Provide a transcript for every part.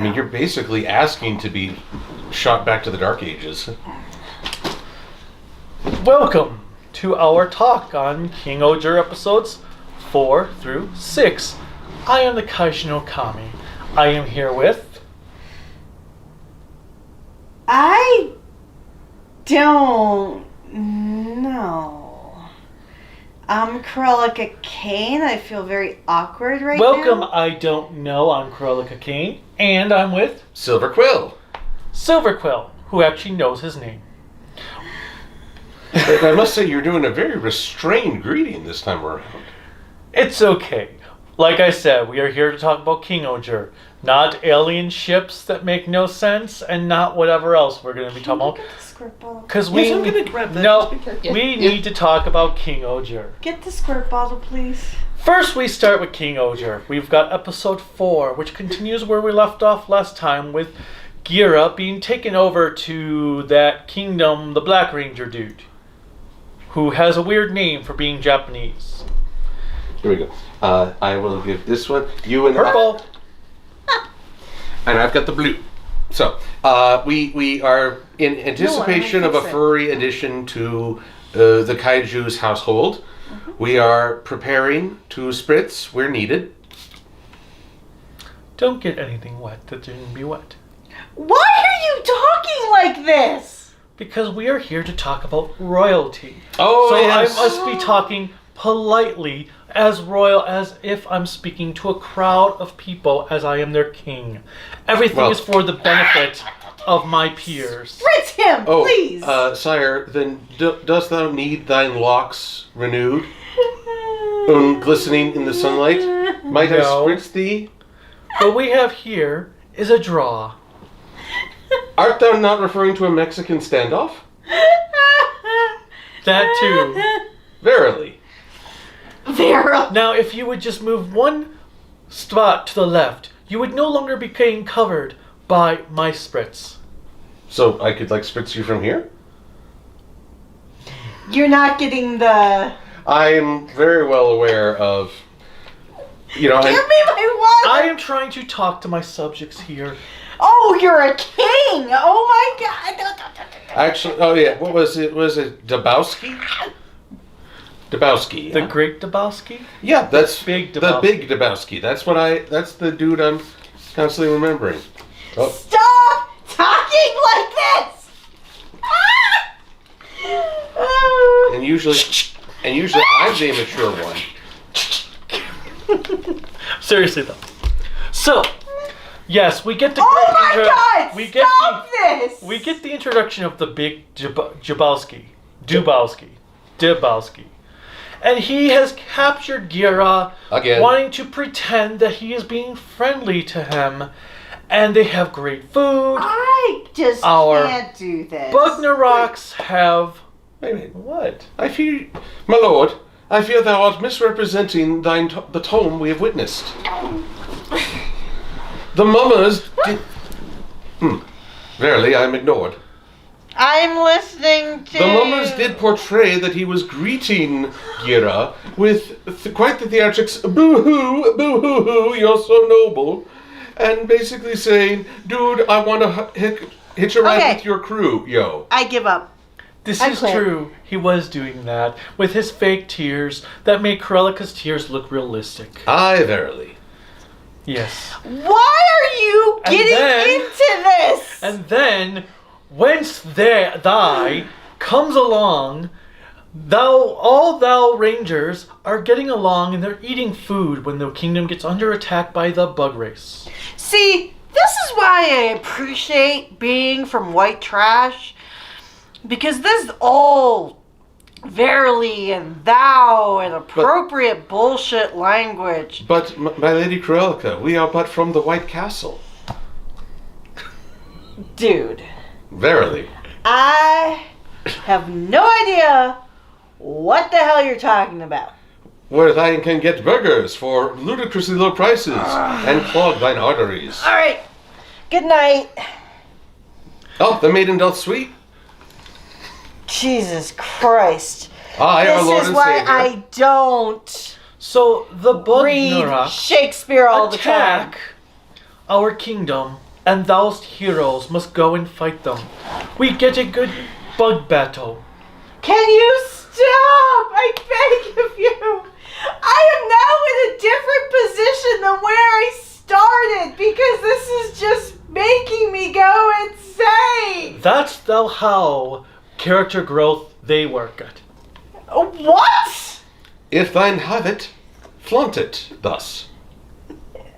I mean, you're basically asking to be shot back to the Dark Ages. Welcome to our talk on King-Ohger episodes 4 through 6. I am the Kaiju no Kami. I am here with... I don't know. I'm Cruellica Kain. I feel very awkward right Welcome, now. I don't know. I'm Cruellica Kain. And I'm with... Silver Quill. Silver Quill, who actually knows his name. But I must say, you're doing a very restrained greeting this time around. It's okay. Like I said, we are here to talk about King-Ohger, not alien ships that make no sense, and not whatever else we're going to be talking about. Get the squirt bottle. Because Yes, I'm going to grab that. No, Just be careful. we need to talk about King-Ohger. Get the squirt bottle, please. First, we start with King-Ohger. We've got episode 4, which continues where we left off last time with Gira being taken over to that kingdom, the Black Ranger dude, who has a weird name for being Japanese. Here we go. I will give this one. You and Purple. And I've got the blue. So, we are in anticipation of a furry addition to the Kaiju's household. Mm-hmm. We are preparing to spritz where needed. Don't get anything wet that didn't be wet. Why are you talking like this? Because we are here to talk about royalty. Oh, so yes. I must be talking politely, as royal as if I'm speaking to a crowd of people as I am their king. Everything is for the benefit of my peers. Spritz him, please. Sire, then dost thou need thine locks renewed, glistening in the sunlight? Might I No. spritz thee? What we have here is a draw. Art thou not referring to a Mexican standoff? That too. Verily. Vera. Now, if you would just move one spot to the left, you would no longer be getting covered by my spritz. So I could spritz you from here? You're not getting the... I'm very well aware of, Give me my water! I am trying to talk to my subjects here. Oh, you're a king! Oh my god! actually, oh yeah, what was it? Was it Dibousuki? Dibousuki, The yeah. Great Dibousuki? Yeah, that's Big the Dibousuki. big Dibousuki. That's the dude I'm constantly remembering. Oh, Stop talking like this! Ah! and usually I'm the immature one. Seriously though. So, yes, we get the Oh great my god! we get Stop this! We get the introduction of the big Dibousuki. And he has captured Gira, Again. wanting to pretend that he is being friendly to him. And they have great food. I just Our can't do this. Bugnaroks have... Wait a minute. What? I fear, my lord, I fear thou art misrepresenting the tome we have witnessed. The mummers did... Verily, I am ignored. I'm listening to... The mummers did portray that he was greeting Gira with quite the theatrics, boo-hoo, boo-hoo-hoo, you're so noble, and basically saying, dude, I want to hitch a ride with your crew, yo. I give up. This I is quit. true. He was doing that with his fake tears that made Cruellica's tears look realistic. Aye, verily. Yes. Why are you And getting then- into this? And then, whence thy comes along, all thou rangers are getting along and they're eating food when the kingdom gets under attack by the bug race. See, this is why I appreciate being from white trash. Because this is all verily and thou and appropriate bullshit language. But, my lady Cruellica, we are but from the White Castle. Dude, Verily. I have no idea what the hell you're talking about. Where thine can get burgers for ludicrously low prices and clog thine arteries. Alright, good night. Oh, the maiden doth sweet. Jesus Christ. I, our Lord This is and why Savior. I don't So the read Bugnarok Shakespeare all the time. attack our kingdom and thous heroes must go and fight them. We get a good bug battle. Can you stop? I beg of you. I am now in a different position than where I started because this is just making me go insane. That's thou how character growth they work at. What? If thine have it, flaunt it thus.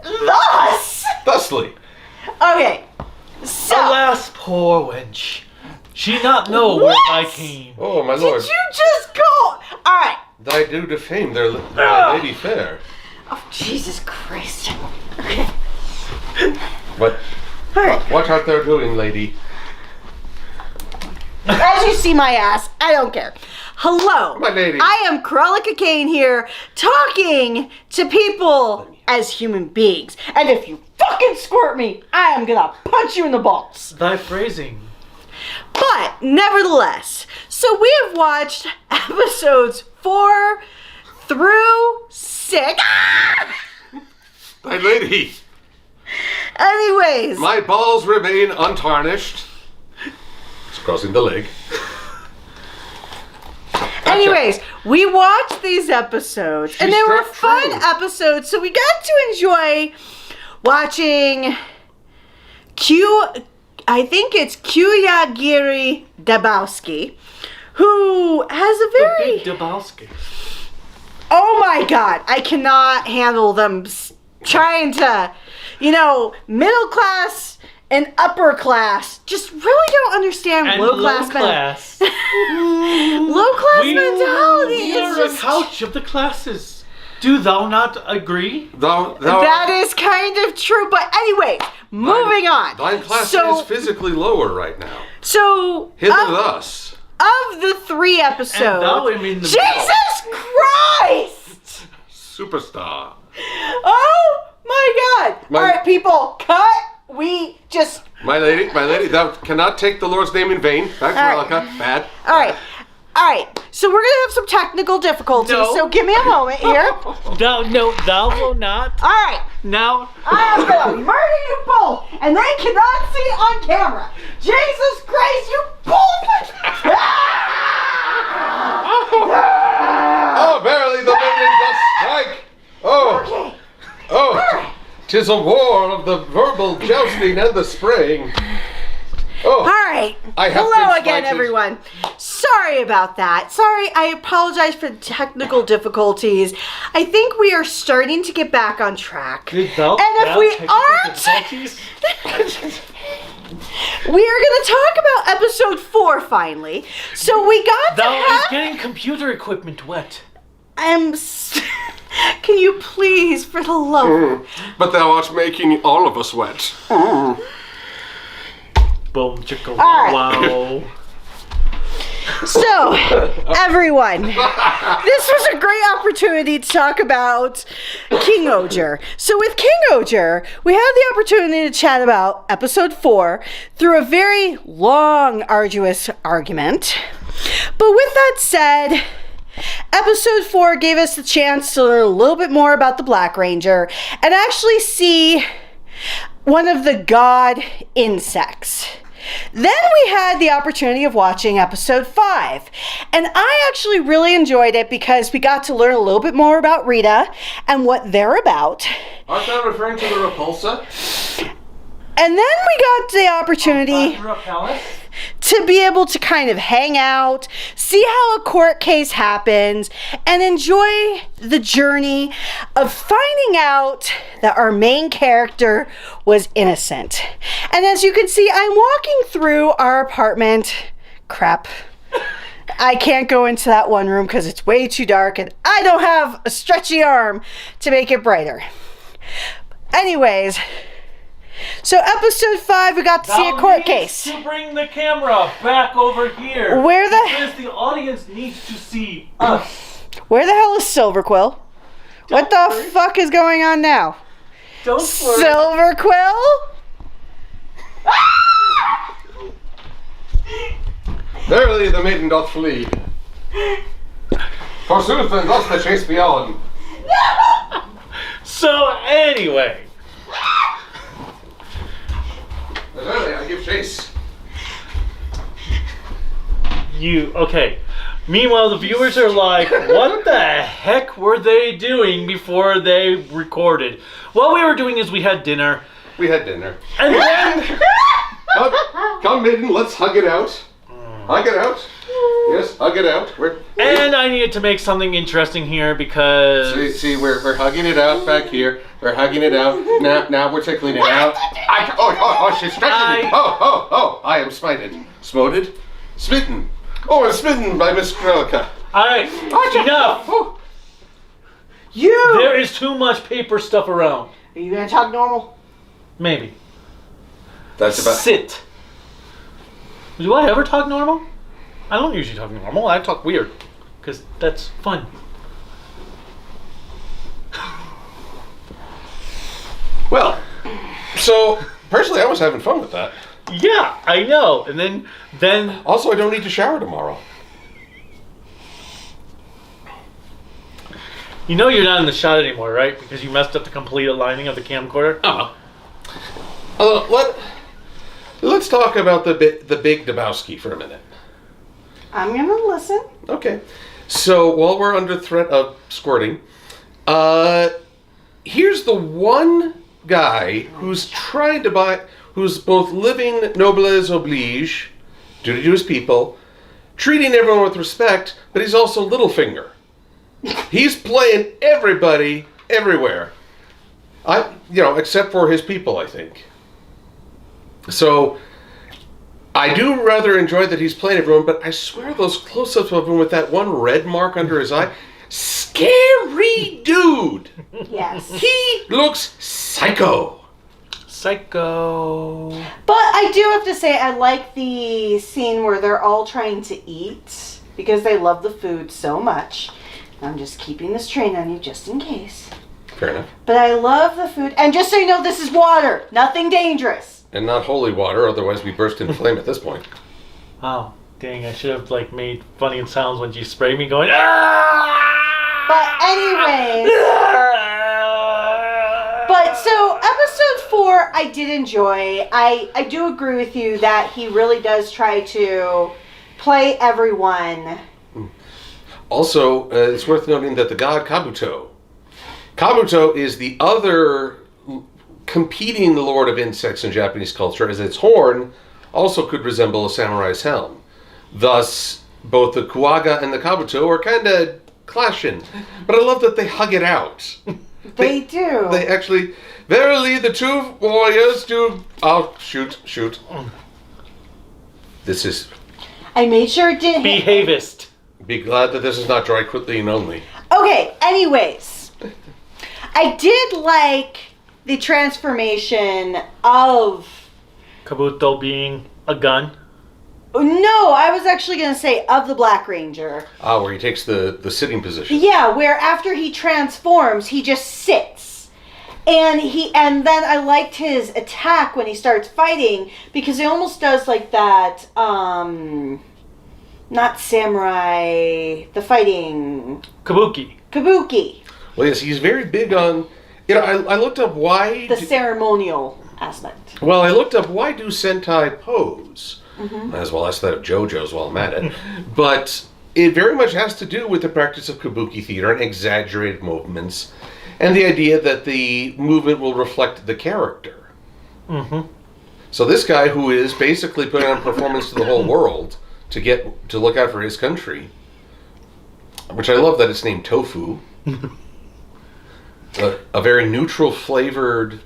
Thus? Thusly. Okay, so. Alas, poor wench. She not know where I came. Oh, my lord. Did you just go? Alright. Thy do defame their lady fair. Oh, Jesus Christ. Okay. What? Alright. What art thou doing, lady? As you see my ass, I don't care. Hello. My lady. I am Cruellica Kain here, talking to people as human beings. And if you fucking squirt me, I am gonna punch you in the balls. Thy phrasing. But, nevertheless, so we have watched episodes 4 through 6. Thy lady. Anyways. My balls remain untarnished. It's crossing the leg. Anyways, we watched these episodes, and they were struck fun true. episodes, so we got to enjoy watching I think it's Quill Dibousuki, who has a very... Big Dibousuki. Oh my god, I cannot handle them trying to, middle class and upper class. Just really don't understand And low class. Low class. Low class mentality. We It's are a just... couch of the classes. Do thou not agree? That is kind of true, but anyway, moving on. Thine class So- is physically lower right now. So, Hither thus. of the 3 episodes, And thou am in the Jesus Christ! Superstar. Oh my God! All right, people, cut. We just. My lady, thou cannot take the Lord's name in vain. Back to All right. Cruellica. Bad. All right. So we're gonna have some technical difficulties. No. So give me a moment here. Thou will not. All right. Now. I am gonna murder you both, and they cannot see it on camera. Jesus Christ, you both! Oh, verily the maiden doth strike. Oh, Okay. oh, 'tis a war of the verbal jousting and the spraying. Oh, All right. I have Hello been again, slighted. everyone. Sorry about that. Sorry, I apologize for the technical difficulties. I think we are starting to get back on track. Did thou And if we aren't, difficulties? we are going to talk about episode 4 finally. So we got Thou to is have. getting computer equipment wet. Can you please, for the love? but thou art making all of us wet. Boom, chicka, right. wow. So, everyone, this was a great opportunity to talk about King-Ohger. So with King-Ohger, we had the opportunity to chat about episode 4 through a very long, arduous argument. But with that said, episode 4 gave us the chance to learn a little bit more about the Black Ranger and actually see one of the god insects. Then we had the opportunity of watching episode 5, and I actually really enjoyed it because we got to learn a little bit more about Rita and what they're about. Art thou referring to the repulsa? And then we got the opportunity to be able to kind of hang out, see how a court case happens, and enjoy the journey of finding out that our main character was innocent. And as you can see, I'm walking through our apartment. Crap. I can't go into that one room because it's way too dark and I don't have a stretchy arm to make it brighter. Anyways, so episode 5, we got to see a court case. To bring the camera back over here. Where the Because the audience needs to see us. Where the hell is Silver Quill? What the fuck is going on now? Don't worry. Silver Quill? Verily the maiden doth flee. Forsooth, and thus the chase be on. So anyway, give chase. Okay. Meanwhile, the viewers are like, what the heck were they doing before they recorded? What we were doing is we had dinner. We had dinner. And then... Come in, let's hug it out. Hug it out. Yes, hug it out. And I needed to make something interesting here because... See, we're hugging it out back here. We're hugging it out. Now we're tickling it out. She's stretching me. I am smited. Smoted? Smitten. Oh, I'm smitten by Miss Cruellica. Alright, enough. You! There is too much paper stuff around. Are you gonna talk normal? Maybe. That's about... Sit. Do I ever talk normal? I don't usually talk normal. I talk weird. Because that's fun. Well, so, personally, I was having fun with that. Yeah, I know. And then... Also, I don't need to shower tomorrow. You know you're not in the shot anymore, right? Because you messed up the complete aligning of the camcorder? Let's talk about the big Dibousuki for a minute. I'm gonna listen. Okay. So, while we're under threat of squirting, here's the one guy who's trying to who's both living noblesse oblige, duty to his people, treating everyone with respect, but he's also Littlefinger. He's playing everybody, everywhere. Except for his people, I think. So, I do rather enjoy that he's playing everyone, but I swear those close-ups of him with that one red mark under his eye, scary dude! Yes. He looks psycho. Psycho. But I do have to say, I like the scene where they're all trying to eat because they love the food so much. I'm just keeping this train on you just in case. Fair enough. But I love the food. And just so you know, this is water. Nothing dangerous. And not holy water, otherwise we burst into flame at this point. Oh, dang, I should have made funny sounds when you sprayed me going, ah! But anyways. But so episode 4 I did enjoy. I do agree with you that he really does try to play everyone. Also, it's worth noting that the god Kabuto is the other competing lord of insects in Japanese culture, as its horn also could resemble a samurai's helm. Thus, both the Kuaga and the Kabuto are kind of clashing. But I love that they hug it out. They do. They actually, verily, the two warriors do... Oh, shoot. This is... I made sure it didn't hit. Behavist. Be glad that this is not dry clean only. Okay, anyways. I did like the transformation of... Kabuto being a gun. No, I was actually going to say of the Black Ranger. Where he takes the sitting position. Yeah, where after he transforms, he just sits. And then I liked his attack when he starts fighting, because he almost does like that, not samurai, the fighting... Kabuki. Well, yes, he's very big on... I looked up why... The ceremonial aspect. Well, I looked up why do Sentai pose? Mm-hmm. As well as that of JoJo's while I'm at it. But it very much has to do with the practice of Kabuki theater and exaggerated movements, and the idea that the movement will reflect the character. Mm-hmm. So this guy, who is basically putting on a performance to the whole world to look out for his country, which I love that it's named Tofu, a very neutral flavored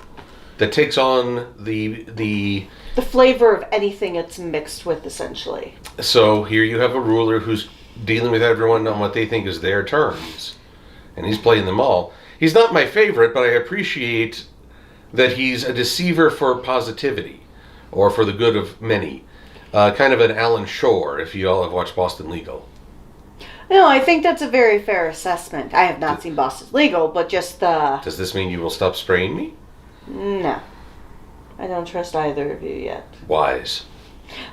that takes on the flavor of anything it's mixed with, essentially. So here you have a ruler who's dealing with everyone on what they think is their terms, and he's playing them all. He's not my favorite, but I appreciate that he's a deceiver for positivity, or for the good of many. Kind of an Alan Shore, if you all have watched Boston Legal. No, I think that's a very fair assessment. I have not seen Boston Legal, but just the... Does this mean you will stop spraying me? No. I don't trust either of you yet. Wise.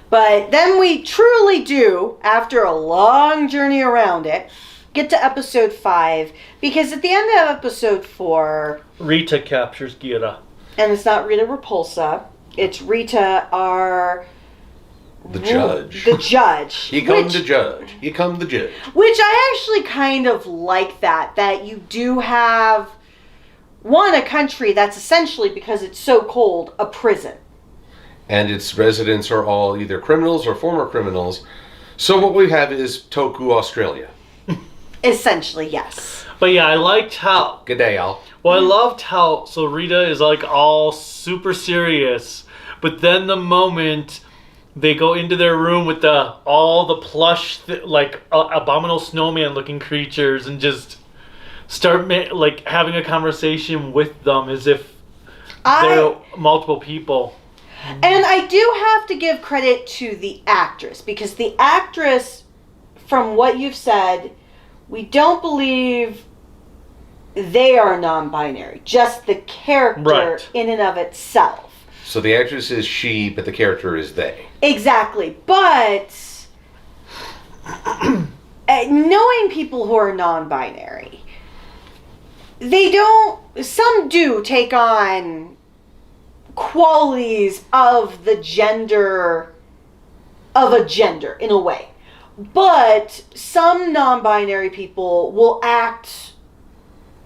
But then we truly do, after a long journey around it, get to episode 5, because at the end of episode 4... Rita captures Gira. And it's not Rita Repulsa. it's Rita, our... The judge. The judge. He come the judge. He come the judge. Which I actually kind of like that you do have, a country that's essentially, because it's so cold, a prison. And its residents are all either criminals or former criminals. So what we have is Toku, Australia. Essentially, yes. But yeah, I liked how... Good day, Al. Well, I loved how... So Rita is like all super serious. But then the moment... they go into their room with all the plush, abominable snowman looking creatures and just start having a conversation with them as if they're multiple people. And I do have to give credit to the actress, because the actress, from what you've said, we don't believe they are non-binary, just the character in and of itself. So the actress is she, but the character is they. Exactly. But knowing people who are non-binary, some do take on qualities of the gender, in a way. But some non-binary people will act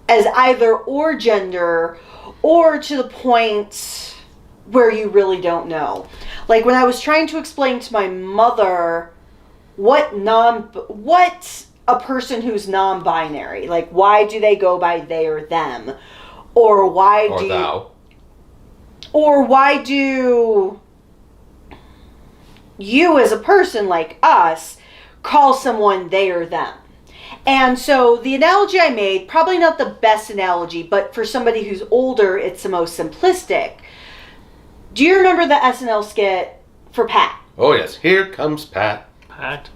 as either or gender, or to the point where you really don't know. Like when I was trying to explain to my mother what a person who's non-binary, like why do they go by they or them, or why do you as a person like us call someone they or them? And so the analogy I made, probably not the best analogy, but for somebody who's older, it's the most simplistic. Do you remember the SNL skit for Pat? Oh, yes. Here comes Pat. Pat?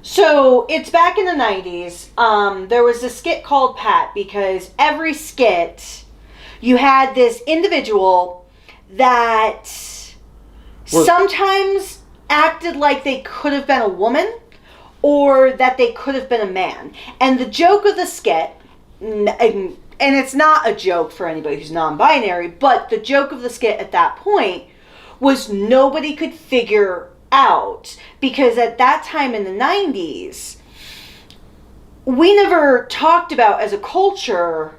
So, it's back in the 90s. There was a skit called Pat, because every skit, you had this individual that sometimes acted like they could have been a woman, or that they could have been a man. And the joke of the skit... And it's not a joke for anybody who's non-binary, but the joke of the skit at that point was nobody could figure out, because at that time in the 90s, we never talked about as a culture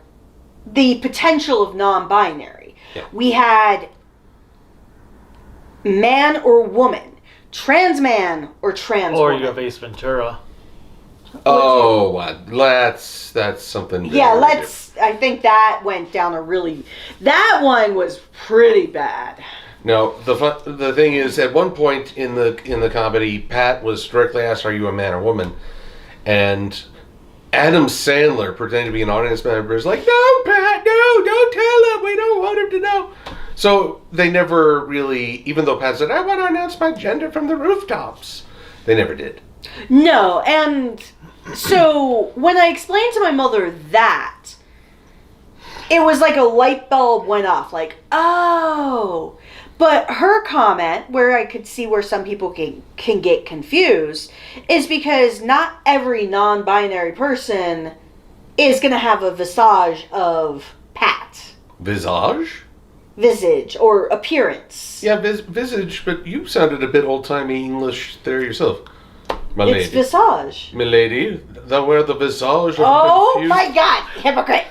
the potential of non-binary. Yeah. We had man or woman, trans man or trans woman. Or you have Ace Ventura. Oh, that's something. Yeah, I think that went down that one was pretty bad. No, the thing is, at one point in the comedy, Pat was directly asked, "Are you a man or woman?" And Adam Sandler, pretending to be an audience member, is like, "No, Pat, no, don't tell him. We don't want him to know." So they never really, even though Pat said, "I want to announce my gender from the rooftops," they never did. No, and so when I explained to my mother that, it was like a light bulb went off, like, oh. But her comment, where I could see where some people can get confused, is because not every non-binary person is going to have a visage of Pat. Visage? Visage, or appearance. Yeah, visage, but you sounded a bit old-timey English there yourself. My lady. It's visage. Milady, thou wear the visage of Oh confused... my God, hypocrite.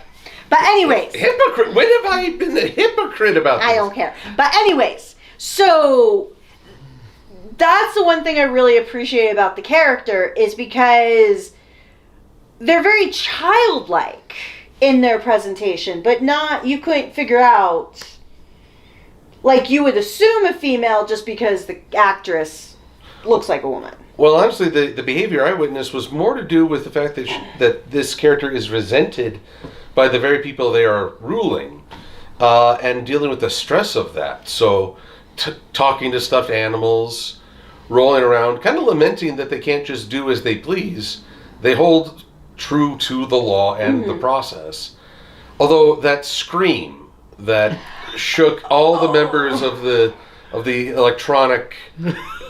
But anyways. Hypocrite? When have I been a hypocrite about this? I don't care. But anyways, so that's the one thing I really appreciate about the character, is because they're very childlike in their presentation, but you couldn't figure out, like you would assume a female just because the actress looks like a woman. Well, honestly, the behavior I witnessed was more to do with the fact that this character is resented by the very people they are ruling, and dealing with the stress of that. So, talking to stuffed animals, rolling around, kind of lamenting that they can't just do as they please. They hold true to the law and the process. Although that scream that shook all the members of the electronic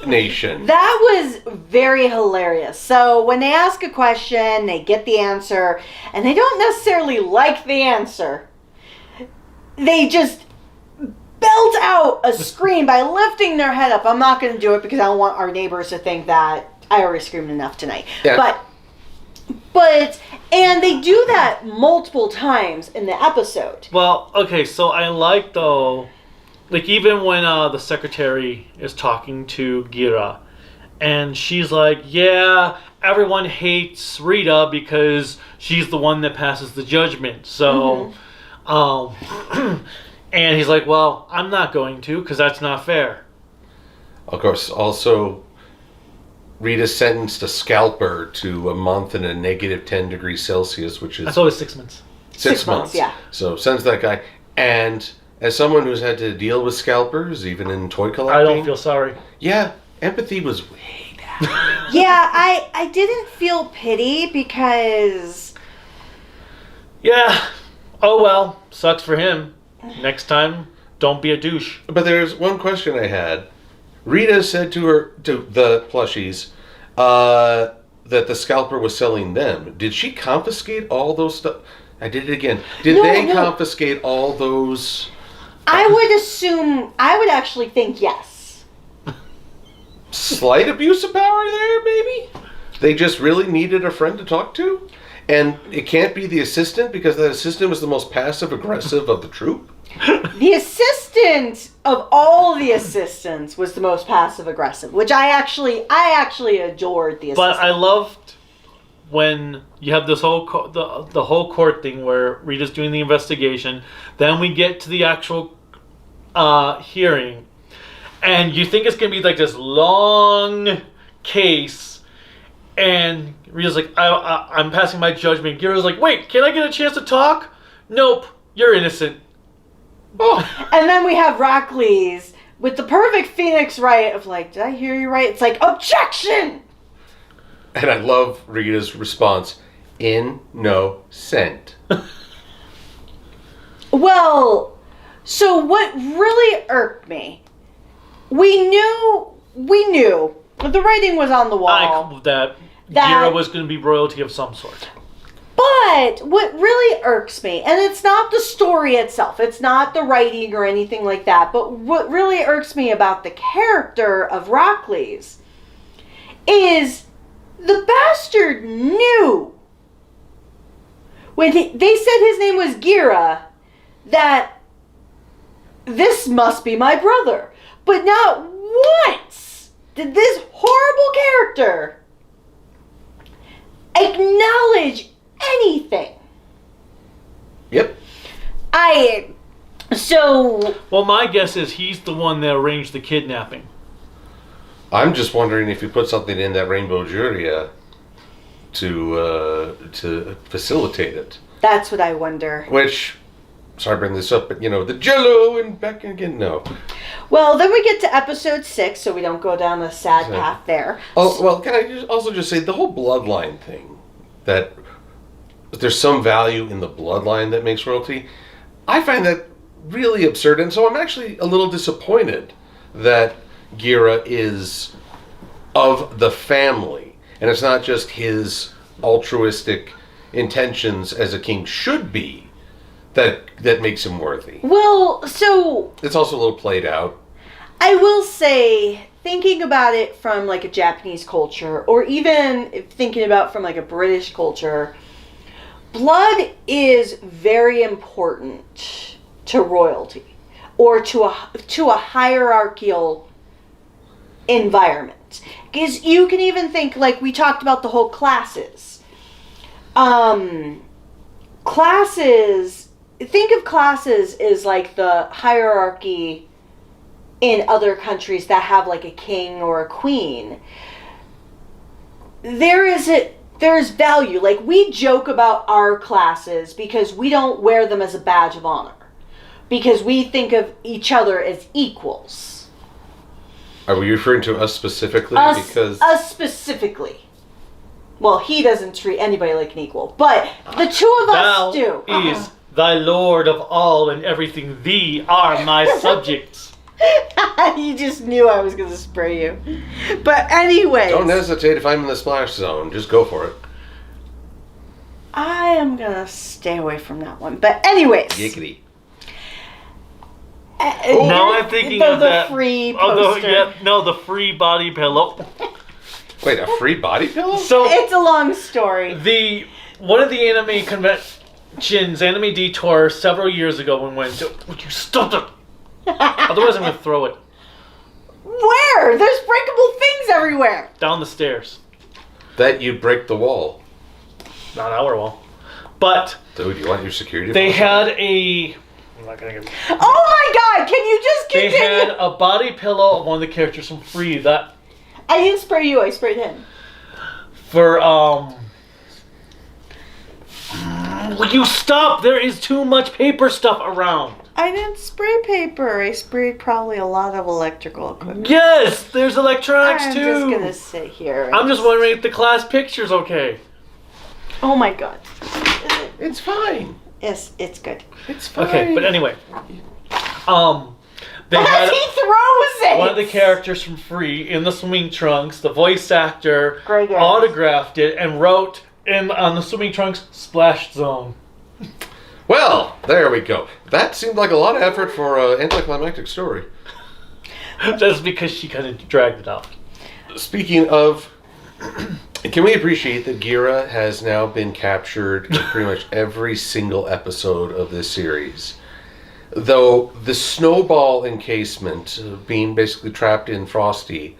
nation. That was very hilarious. So when they ask a question, they get the answer, and they don't necessarily like the answer. They just belt out a scream by lifting their head up. I'm not going to do it because I don't want our neighbors to think that I already screamed enough tonight. Yeah. But, and they do that multiple times in the episode. Well, okay, so I like, though, like, even when the secretary is talking to Gira, and she's like, yeah, everyone hates Rita because she's the one that passes the judgment. So, and he's like, well, I'm not going to because that's not fair. Of course, also, Rita sentenced a scalper to a month in a negative 10 degrees Celsius, which is... I thought it was 6 months. 6 months, yeah. So sends that guy. And as someone who's had to deal with scalpers, even in toy collecting... I don't feel sorry. Yeah, empathy was way down. Yeah, I didn't feel pity because... Yeah. Oh, well. Sucks for him. Next time, don't be a douche. But there's one question I had. Rita said to the plushies, that the scalper was selling them. Did she confiscate all those stuff? I did it again. Did they confiscate all those? I would actually think yes. Slight abuse of power there, maybe? They just really needed a friend to talk to? And it can't be the assistant because that assistant was the most passive-aggressive of the troop? The assistant of all the assistants was the most passive-aggressive, which I actually adored the assistant. But I loved when you have this whole the whole court thing where Rita's doing the investigation. Then we get to the actual hearing, and you think it's gonna be like this long case, and Rita's like, I'm passing my judgment. Gira's like, wait, can I get a chance to talk? Nope, you're innocent. Oh. And then we have Rockley's with the perfect Phoenix right of like, did I hear you right? It's like, objection! And I love Rita's response, innocent. Well, so what really irked me, we knew, the writing was on the wall. That Gira was going to be royalty of some sort. But what really irks me, and it's not the story itself, it's not the writing or anything like that, but what really irks me about the character of Rockley's is the bastard knew when they said his name was Gira that this must be my brother. But not once did this horrible character acknowledge anything. Yep. Well, my guess is he's the one that arranged the kidnapping. I'm just wondering if you put something in that rainbow jury to facilitate it. That's what I wonder. Which, sorry to bring this up, but the Jello and back again, no. Well, then we get to episode 6, so we don't go down a sad path there. Oh, well, can I also just say the whole bloodline thing, that there's some value in the bloodline that makes royalty, I find that really absurd, and so I'm actually a little disappointed that Gira is of the family, and it's not just his altruistic intentions as a king should be that makes him worthy. Well, so it's also a little played out. I will say, thinking about it from like a Japanese culture, or even thinking about from like a British culture, blood is very important to royalty or to a hierarchical environment. Because you can even think, like we talked about the whole classes. Think of classes as like the hierarchy in other countries that have like a king or a queen. There's value. Like we joke about our classes because we don't wear them as a badge of honor. Because we think of each other as equals. Are we referring to us specifically? Us specifically. Well, he doesn't treat anybody like an equal, but the two of us do. Thou is thy lord of all and everything. Thee are my subjects. You just knew I was going to spray you. But anyways. Don't hesitate if I'm in the splash zone. Just go for it. I am going to stay away from that one. But anyways. Giggity. Now I'm thinking of the that. free Oh, poster. the free body pillow. Wait, a free body pillow? So It's a long story. One of the anime conventions, Anime Detour, several years ago, when we went to, would you stop it? Otherwise, I'm gonna throw it Where? There's breakable things everywhere. down the stairs. That you break the wall. Not our wall, but Dude, you want your security? they deposit? had a. I'm not gonna give. Oh my god, can you just They continue? had a body pillow of one of the characters from Free that I didn't spray you, I sprayed him. for Will you stop? There is too much paper stuff around. I didn't spray paper. I sprayed probably a lot of electrical equipment. Yes, there's electronics I'm too. just gonna sit here. and I'm just wondering if the class picture's okay. Oh my god. It's fine. Yes, it's good. It's fine. Okay, but anyway, they As had he throws it! one of the characters from Free in the swimming trunks. The voice actor Great guy. autographed it and wrote on the swimming trunks "Splash Zone." Well, there we go. That seemed like a lot of effort for an anticlimactic story. That's because she kind of dragged it out. Speaking of, can we appreciate that Gira has now been captured in pretty much every single episode of this series? Though the snowball encasement, being basically trapped in Frosty,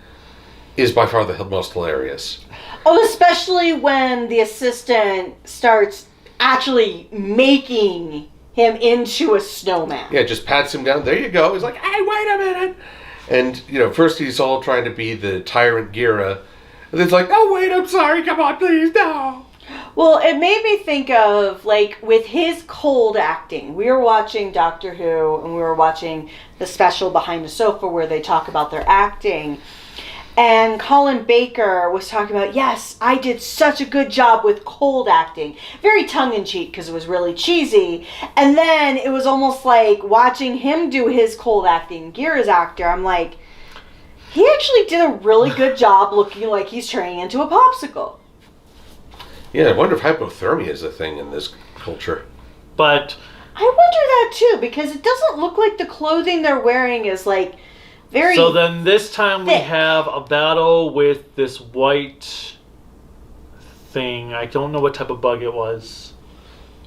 is by far the most hilarious. Oh, especially when the assistant starts actually making him into a snowman. Yeah, just pats him down. There you go. He's like, hey, wait a minute. And, first he's all trying to be the tyrant Gira. And it's like, oh, wait, I'm sorry. Come on, please, no. Well, it made me think of, like, with his cold acting. We were watching Doctor Who, and we were watching the special Behind the Sofa where they talk about their acting. And Colin Baker was talking about, yes, I did such a good job with cold acting. Very tongue-in-cheek because it was really cheesy. And then it was almost like watching him do his cold acting, Gira's actor. I'm like, he actually did a really good job looking like he's turning into a popsicle. Yeah, I wonder if hypothermia is a thing in this culture. But I wonder that too, because it doesn't look like the clothing they're wearing is like very... so then this time we thick. have a battle with this white thing. I don't know what type of bug it was.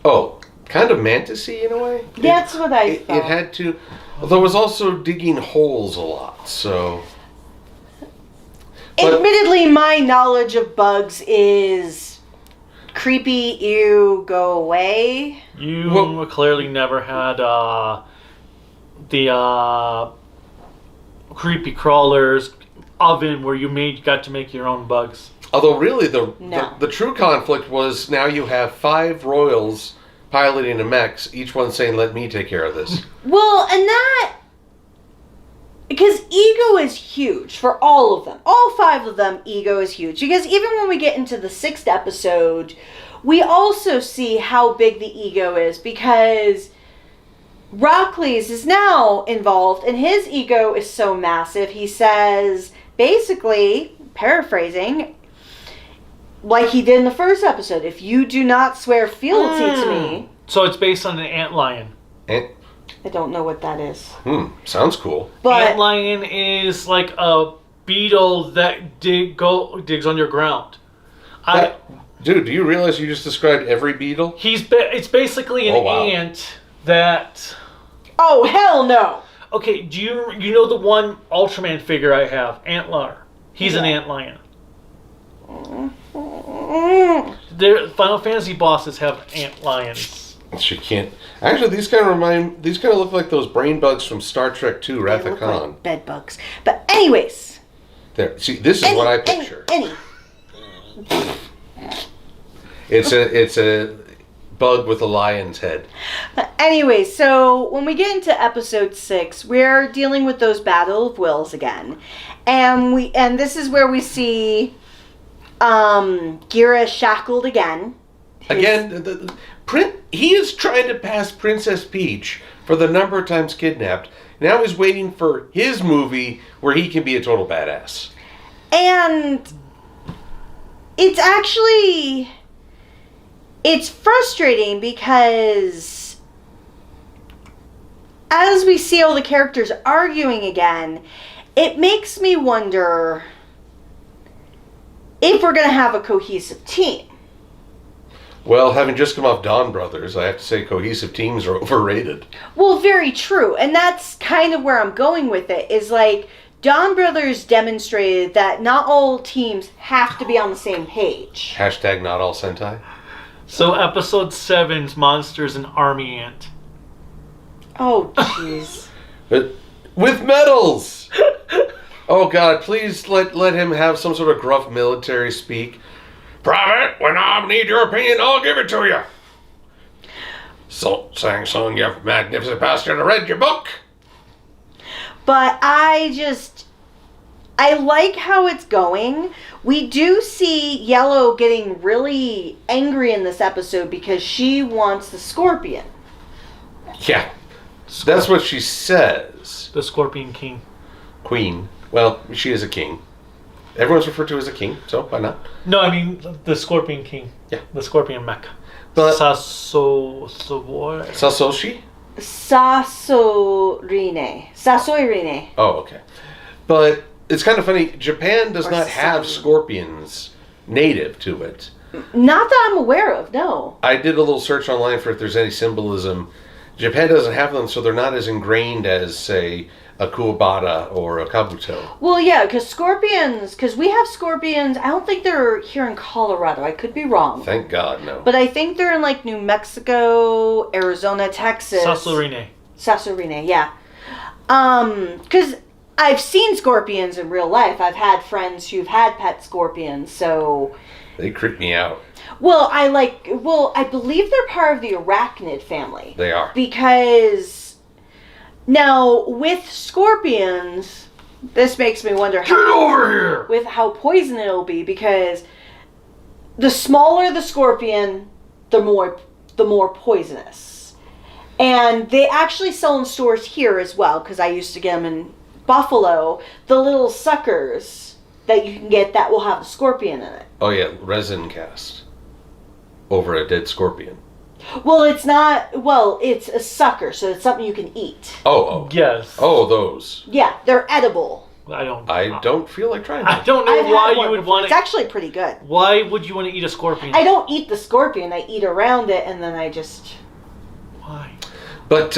Oh, kind of mantis-y in a way? That's what I thought. It had to... Although it was also digging holes a lot, so... But- Admittedly, my knowledge of bugs is creepy, ew, go away. You Well- clearly never had the creepy crawlers oven where you got to make your own bugs. Although really No. the true conflict was now you have 5 royals piloting a mechs, each one saying, let me take care of this. Well, and that... Because ego is huge for all of them. All 5 of them, ego is huge. Because even when we get into the 6th episode, we also see how big the ego is. Because Rockleys is now involved, and his ego is so massive. He says, basically, paraphrasing, like he did in the first episode, if you do not swear fealty to me... So it's based on an antlion. And, I don't know what that is. sounds cool. But Antlion is like a beetle that digs underground. Dude, do you realize you just described every beetle? It's basically an Oh, wow. ant that... oh, hell no! Okay, do you know the one Ultraman figure I have? Antler. He's an Yeah. antlion. Mm. Their Final Fantasy bosses have antlions. She can't... Actually, these kind of look like those brain bugs from Star Trek II, Wrath They of look like Khan. bed bugs. But anyways. There, see, this is what I picture. It's a bug with a lion's head. Anyway, so when we get into episode 6, we're dealing with those Battle of Wills again. And this is where we see Gira shackled again. Again, he is trying to pass Princess Peach for the number of times kidnapped. Now he's waiting for his movie where he can be a total badass. And it's frustrating because as we see all the characters arguing again, it makes me wonder if we're going to have a cohesive team. Well, having just come off Dawn Brothers, I have to say cohesive teams are overrated. Well, very true. And that's kind of where I'm going with it, is like, Dawn Brothers demonstrated that not all teams have to be on the same page. Hashtag not all Sentai. So episode 7's Monsters and Army Ant. Oh, jeez. With medals! Oh God, please let him have some sort of gruff military speak. Private, when I need your opinion, I'll give it to you. So, Sang Sung, you magnificent bastard, I read your book. But I like how it's going. We do see Yellow getting really angry in this episode because she wants the Scorpion. Yeah, that's what she says. The Scorpion King. Queen. Well, she is a king. Everyone's referred to as a king, so why not? No, I mean the Scorpion King. Yeah. The Scorpion mech. But Sasoshi? Sasoirine. Oh, okay. But it's kind of funny. Japan does not have scorpions native to it. Not that I'm aware of, no. I did a little search online for if there's any symbolism. Japan doesn't have them, so they're not as ingrained as, say, a Kuwabata or a Kabuto. Well, yeah, because we have scorpions. I don't think they're here in Colorado. I could be wrong. Thank God, no. But I think they're in, like, New Mexico, Arizona, Texas. Sasorine, yeah. Because I've seen scorpions in real life. I've had friends who've had pet scorpions, so... They creep me out. Well, I believe they're part of the arachnid family. They are. Because... Now, with scorpions, this makes me wonder Get over here! With how poison it'll be, because the smaller the scorpion, the more poisonous. And they actually sell in stores here as well, because I used to get them in Buffalo, the little suckers that you can get that will have a scorpion in it. Oh yeah, resin cast over a dead scorpion. Well, it's not. Well, it's a sucker, so it's something you can eat. Oh. Yes. Oh, those. Yeah, they're edible. I don't feel like trying I don't know why you would want It's actually pretty good. Why would you want to eat a scorpion? I don't eat the scorpion. I eat around it, and then I just... Why? But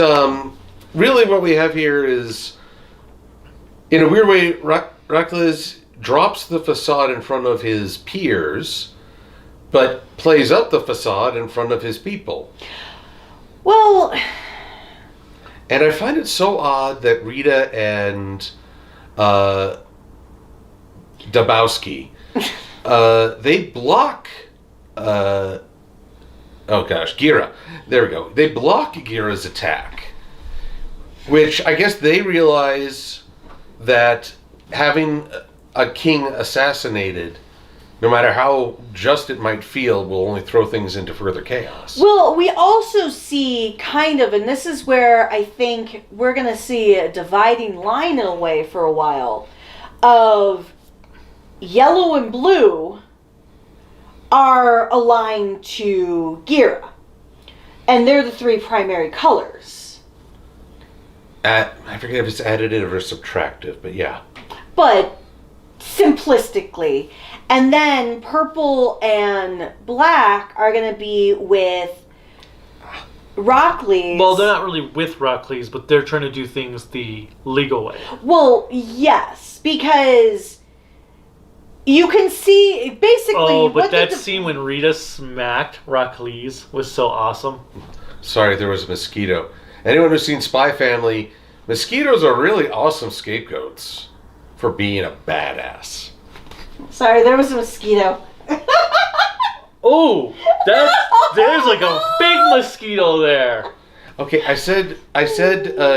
really what we have here is, in a weird way, Rakles drops the facade in front of his peers, but plays up the facade in front of his people. Well... And I find it so odd that Rita and Dibousuki, they block... Gira. There we go. They block Gira's attack, which I guess they realize that having a king assassinated, no matter how just it might feel, will only throw things into further chaos. Well, we also see kind of, and this is where I think we're going to see a dividing line in a way for a while, of yellow and blue are aligned to Gira. And they're the three primary colors. I forget if it's additive or subtractive, but yeah. But simplistically. And then purple and black are going to be with Rockley's. Well, they're not really with Rockley's, but they're trying to do things the legal way. Well, yes, because you can see basically. Oh, but that scene when Rita smacked Rockley's was so awesome. Sorry, there was a mosquito. Anyone who's seen Spy Family, mosquitoes are really awesome scapegoats for being a badass. Sorry, there was a mosquito. Oh, there's like a big mosquito there. Okay, I said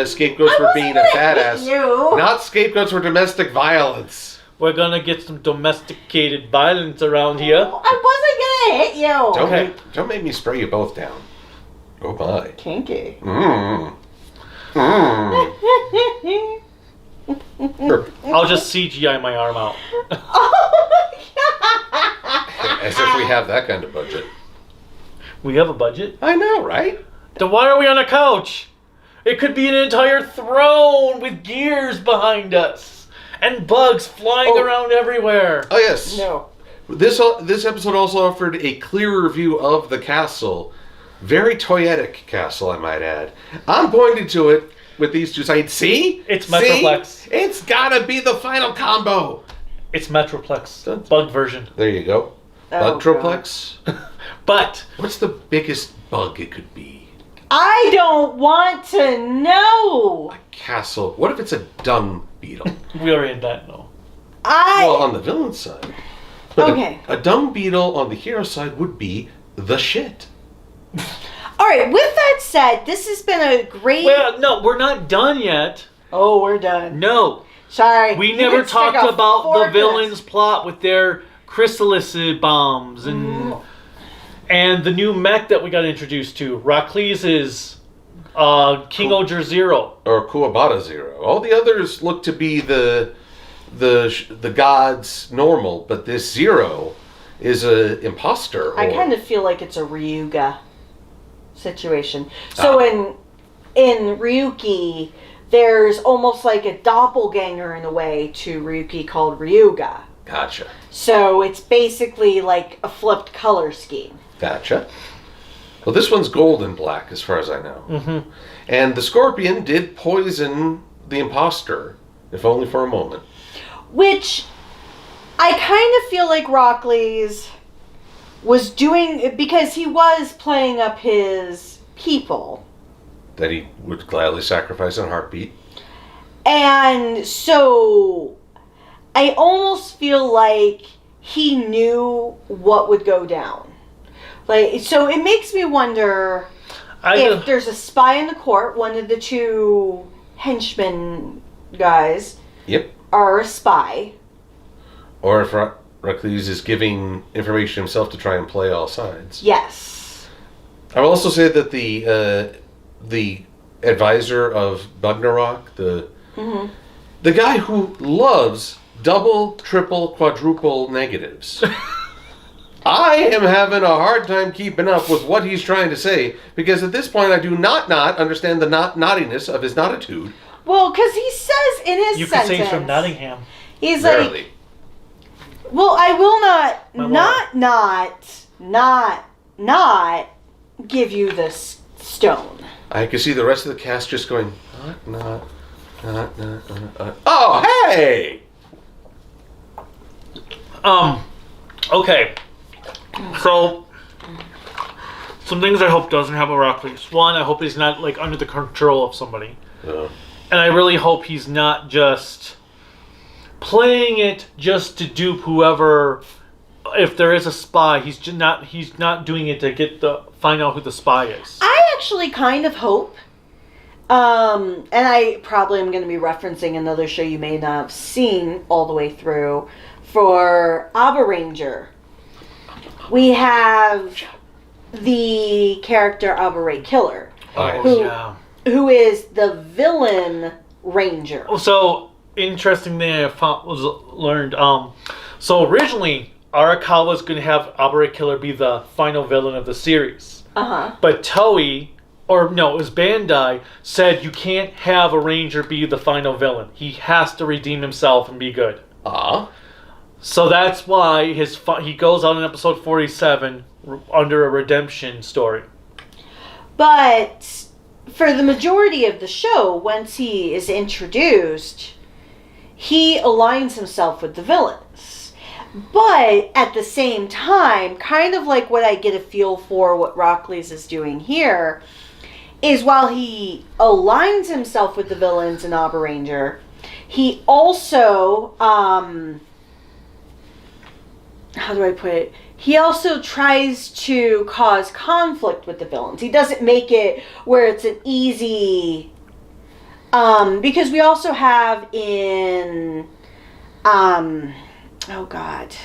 scapegoats for being a badass, not scapegoats for domestic violence. We're gonna get some domesticated violence around here. I wasn't gonna hit you. Don't make me spray you both down. Oh my. Kinky. I'll just CGI my arm out. Oh my God. As if we have that kind of budget. We have a budget? I know, right? Then why are we on a couch? It could be an entire throne with gears behind us and bugs flying around everywhere. Oh, yes. No. This episode also offered a clearer view of the castle. Very toyetic castle, I might add. I'm pointing to it with these two sides. See? It's Metroplex. See? It's gotta be the final combo. It's Metroplex. Bug version. There you go. Oh, Metroplex. But What's the biggest bug it could be? I don't want to know. A castle. What if it's a dung beetle? we already had that, no. Well, on the villain side. But Okay. A dung beetle on the hero side would be the shit. All right, with that said, this has been a great... Well, no, we're not done yet. Oh, we're done. No. Sorry. We You never could stick talked a about fork the in villain's plot with their chrysalis bombs and the new mech that we got introduced to. Rockley's is King-Ohger Zero. Or Kuwabata Zero. All the others look to be the gods normal, but this Zero is a imposter. I kind of feel like it's a Ryuga situation. So in Ryuki, there's almost like a doppelganger in a way to Ryuki called Ryuga. Gotcha. So it's basically like a flipped color scheme. Gotcha. Well, this one's gold and black, as far as I know. Mm-hmm. And the scorpion did poison the imposter, if only for a moment. Which I kind of feel like Rockley's was doing because he was playing up his people. That he would gladly sacrifice in a heartbeat. And so I almost feel like he knew what would go down. Like, so it makes me wonder if there's a spy in the court, one of the two henchmen guys are a spy. Or if Rockley's is giving information himself to try and play all sides. Yes. I will also say that the advisor of Bugnarok, the guy who loves double, triple, quadruple negatives. I am having a hard time keeping up with what he's trying to say, because at this point I do not understand the naughtiness of his nottitude. Well, because he says in his you sentence... could say he's from Nottingham. He's Verily. like... Well, I will not give you this stone. I can see the rest of the cast just going, not. Oh, hey! Okay. So, some things I hope doesn't have a Rockley's. One, I hope he's not, like, under the control of somebody. And I really hope he's not just playing it just to dupe whoever. If there is a spy, he's not doing it to find out who the spy is. I actually kind of hope, and I probably am going to be referencing another show you may not have seen all the way through, for Abba Ranger. We have the character Abba Killer, who is the villain ranger. So, interesting thing I learned. So originally, Arakawa was going to have Abba Killer be the final villain of the series. But Toei, or no, it was Bandai, said you can't have a ranger be the final villain. He has to redeem himself and be good. So that's why he goes out in episode 47 under a redemption story. But for the majority of the show, once he is introduced, he aligns himself with the villains. But at the same time, kind of like what I get a feel for what Rockley's is doing here, is while he aligns himself with the villains in Abba Ranger, he also... how do I put it? He also tries to cause conflict with the villains. He doesn't make it where it's an easy... because we also have in... oh God.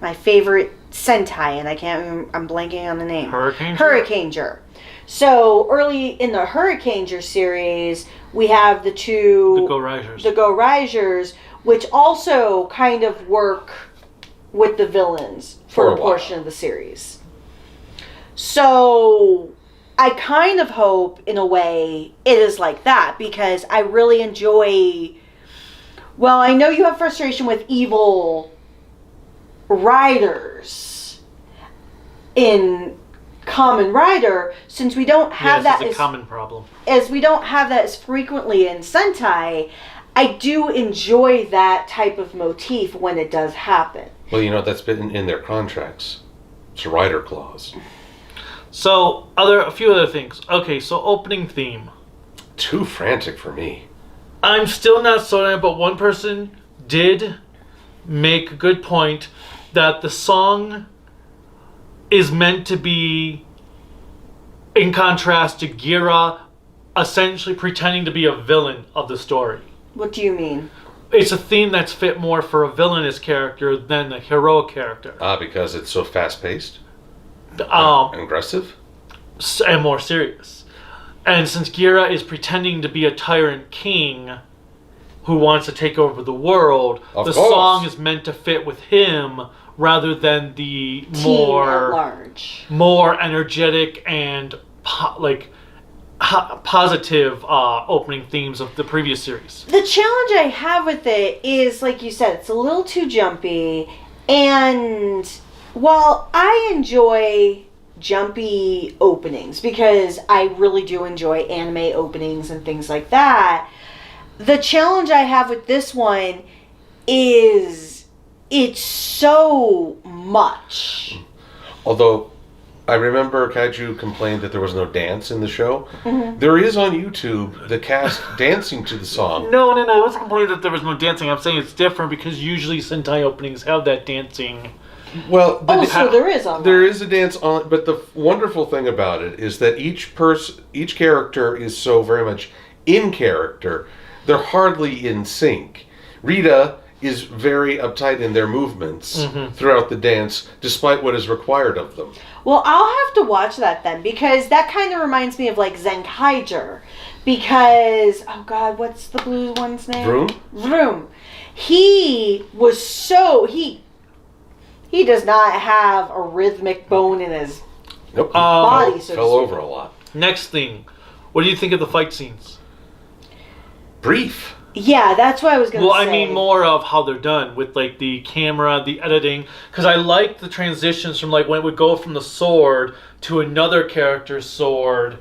My favorite Sentai, and I can't remember, I'm blanking on the name. Hurricaneger. So, early in the Hurricaneger series, we have the Go Risers, which also kind of work with the villains for a portion of the series. So I kind of hope, in a way, it is like that, because I really enjoy... Well, I know you have frustration with evil writers in Kamen Rider, since we don't have that as a common problem. As we don't have that as frequently in Sentai, I do enjoy that type of motif when it does happen. Well, that's been in their contracts. It's a writer clause. So, a few other things. Okay, so opening theme. Too frantic for me. I'm still not sold on it, but one person did make a good point that the song is meant to be in contrast to Gira essentially pretending to be a villain of the story. What do you mean? It's a theme that's fit more for a villainous character than a heroic character. Because it's so fast-paced? And aggressive? And more serious. And since Gira is pretending to be a tyrant king who wants to take over the world, song is meant to fit with him rather than the more energetic and positive opening themes of the previous series. The challenge I have with it is, like you said, it's a little too jumpy, and while I enjoy jumpy openings, because I really do enjoy anime openings and things like that, the challenge I have with this one is it's so much. Although I remember Kaiju complained that there was no dance in the show. Mm-hmm. There is on YouTube the cast dancing to the song. No, I wasn't complaining that there was no dancing. I'm saying it's different because usually Sentai openings have that dancing. Well, so there is on. There is a dance on, but the wonderful thing about it is that each character is so very much in character. They're hardly in sync. Rita is very uptight in their movements throughout the dance, despite what is required of them. Well, I'll have to watch that then, because that kind of reminds me of like Zenkaiger. Because, oh God, what's the blue one's name? Vroom. He was he does not have a rhythmic bone in his body, so fell over a lot. Next thing, what do you think of the fight scenes? Brief. Yeah, that's what I was going to say. Well, I mean more of how they're done with like the camera, the editing, because I like the transitions from like when it would go from the sword to another character's sword.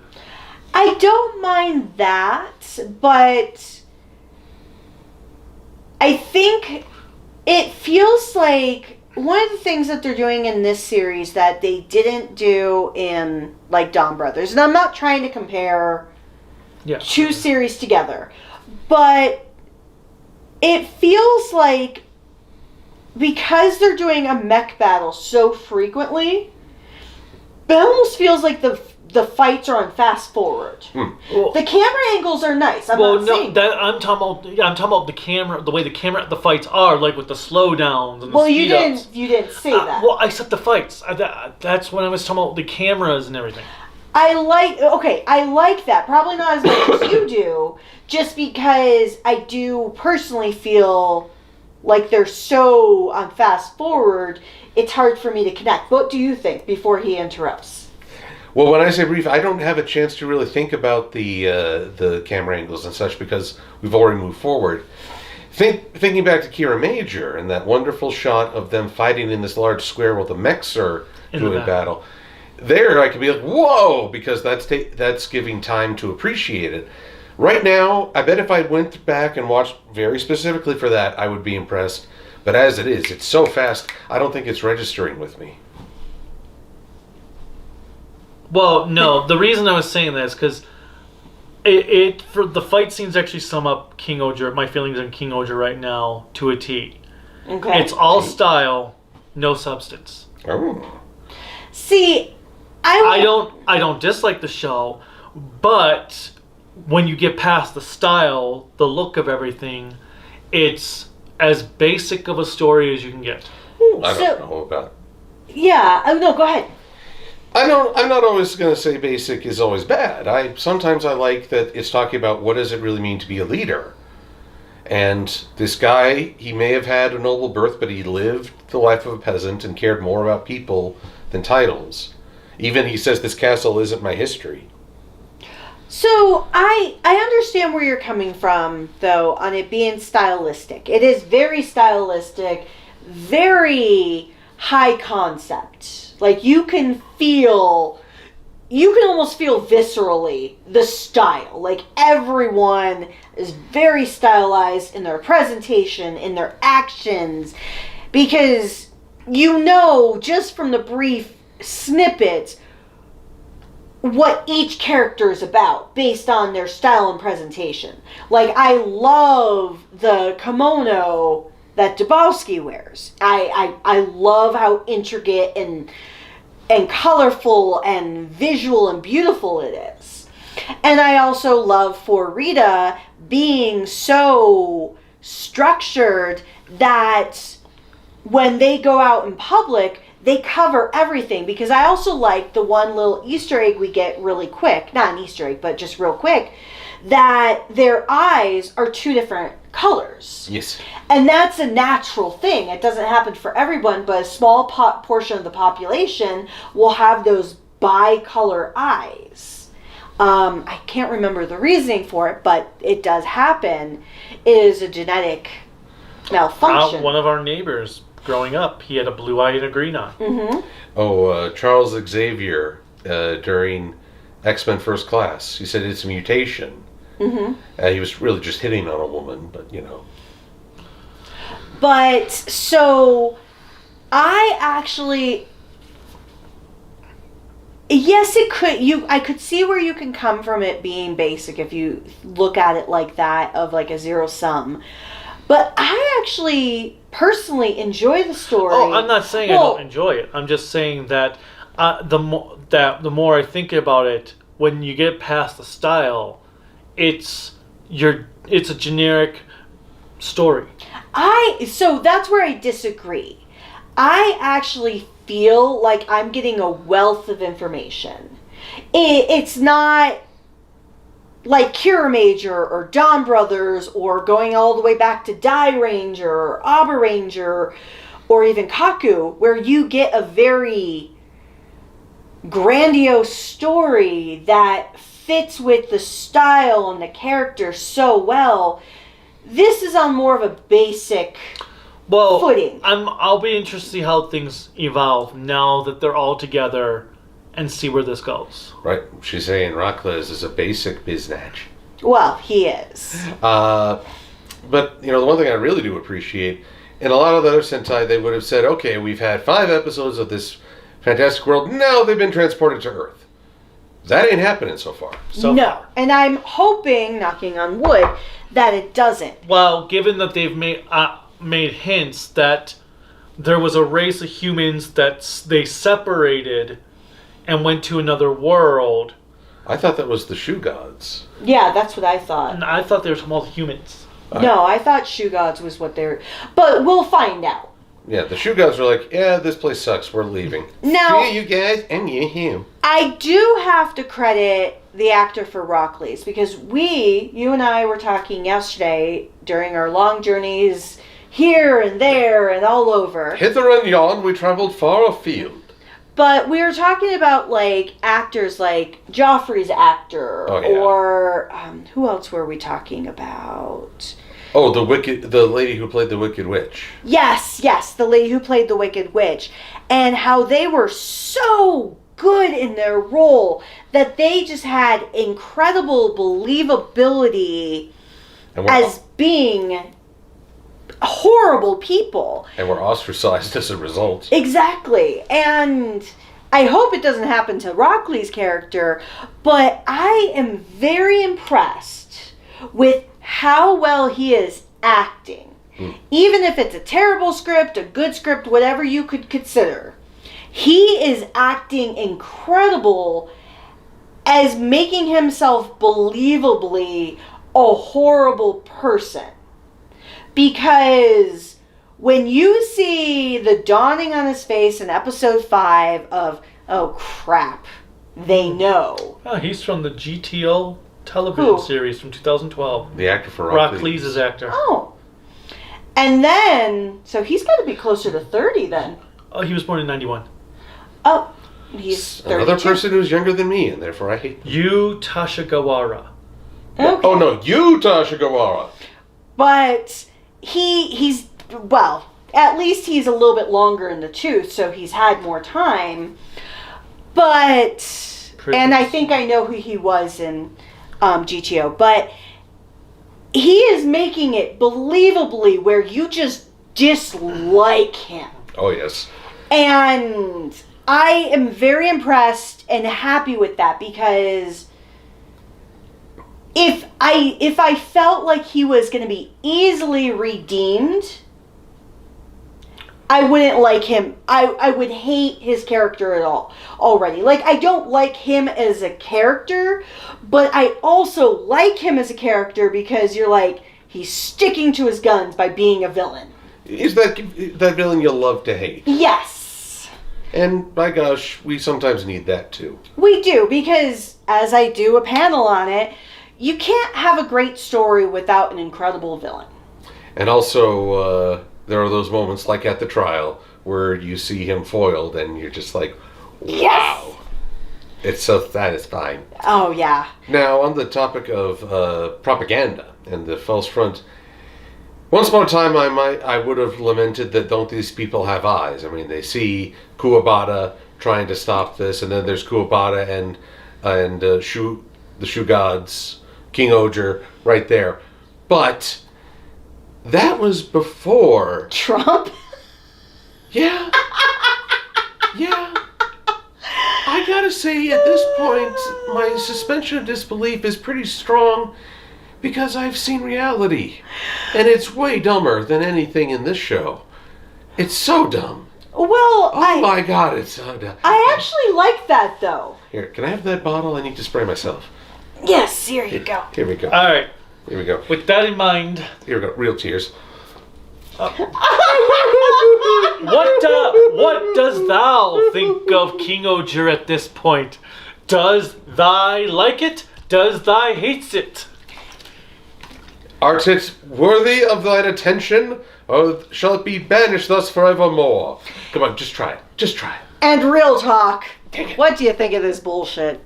I don't mind that, but I think it feels like one of the things that they're doing in this series that they didn't do in like Dawn Brothers, and I'm not trying to compare two series together, but it feels like because they're doing a mech battle so frequently, it almost feels like the fights are on fast forward. Well, the camera angles are nice. I'm talking about the camera, the way the fights are, like with the slowdowns and the speed ups. You didn't say that. Well, I said the fights. That's when I was talking about the cameras and everything. I like that. Probably not as much as you do, just because I do personally feel like they're so on fast forward, it's hard for me to connect. What do you think before he interrupts? Well, when I say brief, I don't have a chance to really think about the camera angles and such because we've already moved forward. Thinking back to Kira Major and that wonderful shot of them fighting in this large square while the mechs are doing battle. There, I could be like, whoa, because that's giving time to appreciate it. Right now, I bet if I went back and watched very specifically for that, I would be impressed. But as it is, it's so fast, I don't think it's registering with me. Well, no, the reason I was saying that is because it for the fight scenes actually sum up King-Ohger, my feelings on King-Ohger right now to a T. Okay. It's all style, no substance. Oh. See, I don't dislike the show, but when you get past the style, the look of everything, it's as basic of a story as you can get. I don't know about. Yeah. Oh no. Go ahead. I'm not always going to say basic is always bad. Sometimes I like that it's talking about what does it really mean to be a leader. And this guy, he may have had a noble birth, but he lived the life of a peasant and cared more about people than titles. Even he says this castle isn't my history. So I understand where you're coming from, though, on it being stylistic. It is very stylistic, very high concept. Like, you can almost feel viscerally the style. Like, everyone is very stylized in their presentation, in their actions, because you know, just from the brief snippets, what each character is about based on their style and presentation. Like, I love the kimono that Dibousuki wears. I love how intricate and colorful and visual and beautiful it is. And I also love for Rita being so structured that when they go out in public, they cover everything. Because I also like the one little Easter egg we get really quick, not an Easter egg, but just real quick, that their eyes are two different colors. Yes. And that's a natural thing. It doesn't happen for everyone, but a small portion of the population will have those bicolor eyes. I can't remember the reasoning for it, but it does happen. It is a genetic malfunction. One of our neighbors, growing up, he had a blue eye and a green eye. Mm-hmm. Oh, Charles Xavier, during X-Men First Class, he said it's a mutation. Mm-hmm. He was really just hitting on a woman, but you know. But, so, I actually... Yes, it could. I could see where you can come from it being basic if you look at it like that, of like a zero sum. But I actually personally enjoy the story. Oh, I'm not saying I don't enjoy it. I'm just saying that the more I think about it, when you get past the style, it's a generic story. So that's where I disagree. I actually feel like I'm getting a wealth of information. It's not like Kira Major or Dawn Brothers, or going all the way back to Die Ranger or Aber Ranger, or even Kaku, where you get a very grandiose story that fits with the style and the character so well. This is on more of a basic footing. I'll be interested to see how things evolve now that they're all together, and see where this goes. Right. She's saying Rockles is a basic biznatch. Well, he is. But, you know, the one thing I really do appreciate, in a lot of the other Sentai, they would have said, okay, we've had 5 episodes of this fantastic world, now they've been transported to Earth. That ain't happening so far. No. And I'm hoping, knocking on wood, that it doesn't. Well, given that they've made hints that there was a race of humans that they separated and went to another world. I thought that was the Shoe Gods. Yeah, that's what I thought. And I thought they were small humans. No, I thought Shoe Gods was what they're... But we'll find out. Yeah, the Shoe Gods were like, yeah, this place sucks, we're leaving. Now, see you guys, and you him. I do have to credit the actor for Rockles, because you and I were talking yesterday during our long journeys here and there and all over. Hither and yon, we traveled far afield. But we were talking about, like, actors like Joffrey's actor, or who else were we talking about? Oh, the lady who played the Wicked Witch. Yes, the lady who played the Wicked Witch, and how they were so good in their role that they just had incredible believability as being horrible people. And were ostracized as a result. Exactly. And I hope it doesn't happen to Rockles' character, but I am very impressed with how well he is acting. Even if it's a terrible script, a good script, whatever you could consider. He is acting incredible as making himself believably a horrible person. Because when you see the dawning on his face in episode 5 of, oh crap, they know. Oh, he's from the GTO television series from 2012. The actor for Rockles' actor. Oh. And then, so he's got to be closer to 30 then. Oh, he was born in 91. Oh, He's 32. Another person who's younger than me, and therefore I hate them. Yu Tashigawara. Okay. Oh no, Yuta Shigawara. But he's well, at least he's a little bit longer in the tooth, so he's had more time. But and I think I know who he was in GTO, but he is making it believably where you just dislike him. Oh yes. And I am very impressed and happy with that, because if I felt like he was going to be easily redeemed, I wouldn't like him. I would hate his character at all already. Like, I don't like him as a character, but I also like him as a character because you're like, he's sticking to his guns by being a villain. Is that villain you'll love to hate? Yes. And by gosh, we sometimes need that too. We do, because as I do a panel on it, you can't have a great story without an incredible villain. And also, there are those moments, like at the trial, where you see him foiled and you're just like, wow. Yes! It's so satisfying. Oh, yeah. Now, on the topic of propaganda and the false front, once upon a time I would have lamented that don't these people have eyes? I mean, they see Kuwabata trying to stop this, and then there's Kuwabata and the Shoe Gods, King-Ohger, right there. But that was before Trump? Yeah. Yeah. I gotta say, at this point, my suspension of disbelief is pretty strong because I've seen reality. And it's way dumber than anything in this show. It's so dumb. Well, Oh my god, it's so dumb. I actually like that, though. Here, can I have that bottle? I need to spray myself. Yes, here you go. Here we go. All right. Here we go. With that in mind, Here we go. Real tears. what does thou think of King-Ohger at this point? Does thy like it? Does thy hates it? Art it worthy of thine attention, or shall it be banished thus forevermore? Come on, just try it. Just try it. And real talk, Dang it. what do you think of this bullshit?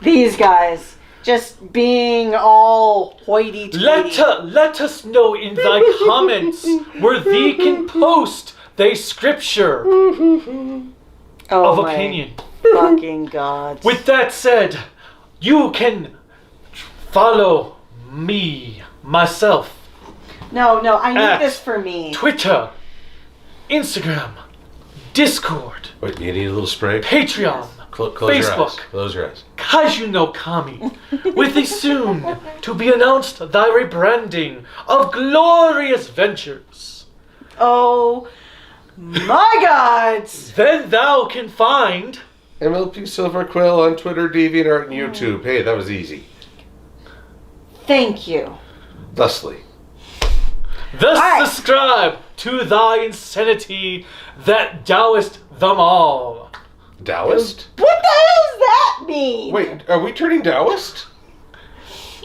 These guys just being all hoity-toity. Let us know in thy comments where thee can post thy scripture Oh of my opinion. fucking god. With that said, you can follow me, myself, No, I need At this for me. Twitter, Instagram, Discord, Wait, you need a little spray? Patreon, Close your eyes. Facebook, Close your eyes. Kaiju no Kami, with the soon to be announced thy rebranding of Glorious Ventures. Oh my god. Then thou can find MLP Silver Quill on Twitter, DeviantArt, and YouTube. Hey, that was easy. Thank you. thus Thusly. Alright. subscribe to thy insanity that doest them all. Taoist? What the hell does that mean? Wait, are we turning Taoist?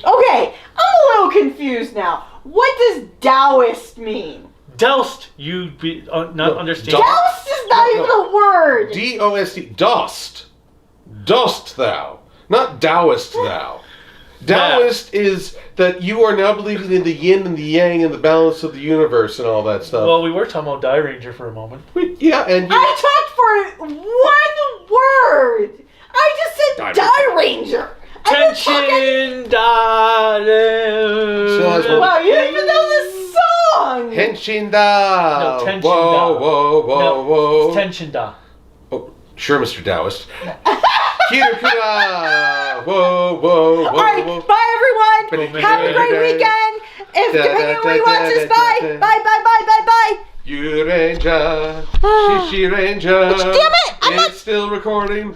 Okay, I'm a little confused now. What does Taoist mean? Doused, you be not understand. Taoist is not even a word. D-O-S-T. Dost. Dost thou. Not Taoist thou. Taoist is that you are now believing in the yin and the yang and the balance of the universe and all that stuff. Well, we were talking about Die Ranger for a moment. Yeah, and you... I talked for one word. I just said Die Ranger. Tension, darling. Wow, you didn't even know the song. Henshin da. No, Tenshin whoa, da. whoa, whoa, No, whoa. it's Tension da. Oh, sure, Mr. Taoist. Kirukura. Whoa, whoa, whoa, All right, whoa. bye everyone. Have a great weekend. If depending on where you watch this, bye, bye. You Ranger, Shishi Ranger. Damn it! I'm not It's still recording.